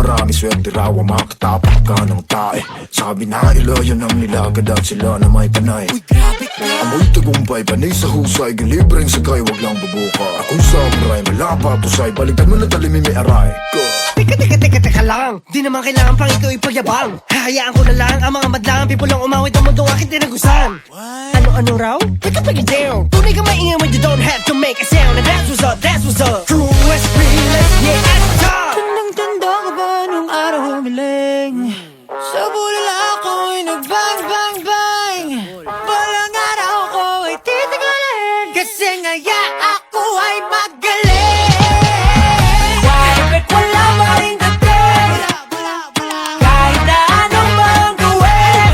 Marami swerte raw ang makatapak ka ng tae. Sabi na ilayo ng nilagad at sila na may panay. Uy, grabe ka! Amoy tagumpay, panay sa husay, gilibreng sagay, wag lang bubuka. Akong samurai, malapa tusay, balikan mo na talimi may aray. Teka lang, di naman kailangan pang ikaw ipagyabang. Hahayaan ko na lang ang mga madlang pipulang umawit ang mundong aking tinagusan. Ano raw? Pick it down. Tunay ka maingay when you don't have to make a sound. And that's what's up. True SP, let's get at the top. Tandang-tanda ka ba nung araw humiling? Sa bulala ako'y nag-bang-bang-bang. Walang araw ko ay titigalin, kasi ngaya ako ay magaling. Kahit wala pa rin dating, kahit na anong bang gawin,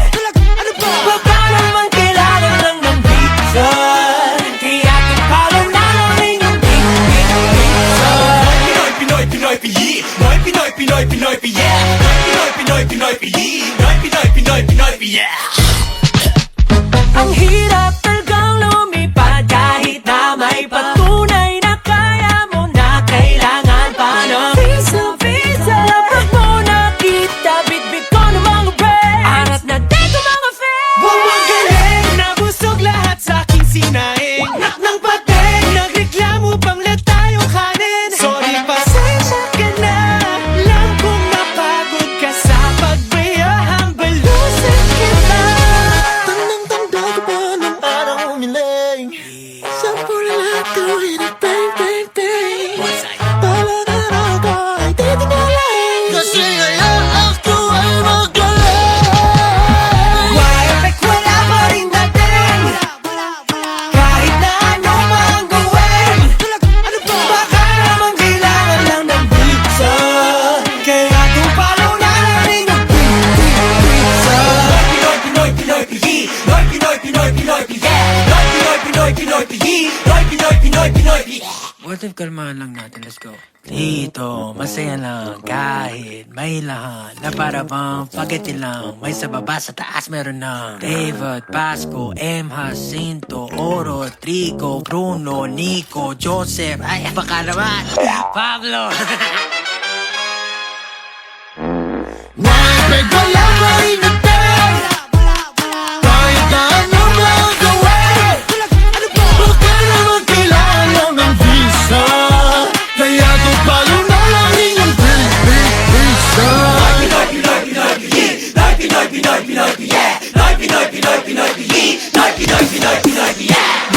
baka naman kailangan lang ng reason. Kaya kapalo na lang inyong Pinoy, Pinoy, Pinoy, Pinoy, Pinoy, Pinoy, yeah. Pinoy, Pinoy, Pinoy, Pinoy, yeah. Ang hirap talagang lumipad kahit na may patunay na kaya mo na kailangan pa ng visa. Pag mo nakita, bitbit ko ng mga bread. Angat na dito mga fans. Bumagaling, nabusog lahat sa aking sinaing. Nak ng pating, nagreklamo pang let tayong kanin. Sorry, pasensya ka na lang kung napagod ka sa pagbayahang balusin kita. Tandang-tanda ko ba nung araw umiling? Sa bulala tuwing nag-bang-bang-bang. Balang araw ko ay titingalain, kasi ngayon ako ay magaling. Why effect wala pa rin dating, kahit na ano mang gawin, baka naman kailangan lang ng pizza. Kaya tupalo na lang inyong pizza. Pinoy, Pinoy, Pinoy, Pinoy, Pinoy, Pinoy, Pinoy, yeah. Pinoy, Pinoy, Pinoy, Pinoy, Pinoy, Pinoy, yeah. What if kalmahan lang natin, let's go. Dito, masaya lang kahit may lahat na para bang spaghetti lang. May sa baba, sa taas meron ng David, Pasco, M. Jacinto, Oro, Trigo, Bruno, Nico, Joseph, ay baka naman, Pablo. Why wala pa rin natin? Kahit na ano lang gawin, baka naman kailangan lang ng visa. Kaya tupalo na lang inyong visa. Pinoy, Pinoy, Pinoy, Pinoy, Pinoy, Pinoy, Pinoy, yeah. Pinoy, Pinoy, Pinoy, Pinoy, Pinoy, Pinoy, Pinoy, Pinoy, yeah. Pinoy,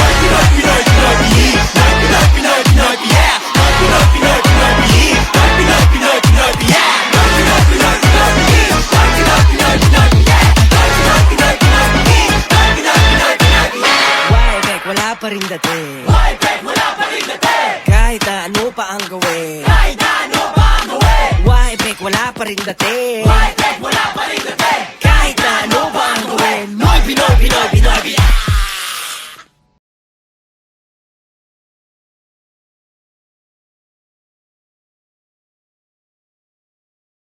Pinoy, Pinoy, Pinoy, Pinoy, Pinoy, Pinoy, yeah. Pinoy, Pinoy, Pinoy, Pinoy, Pinoy, Pinoy, yeah. Why effect wala pa rin dating, kahit na ano pa ang gawin. Why effect wala pa rin dating,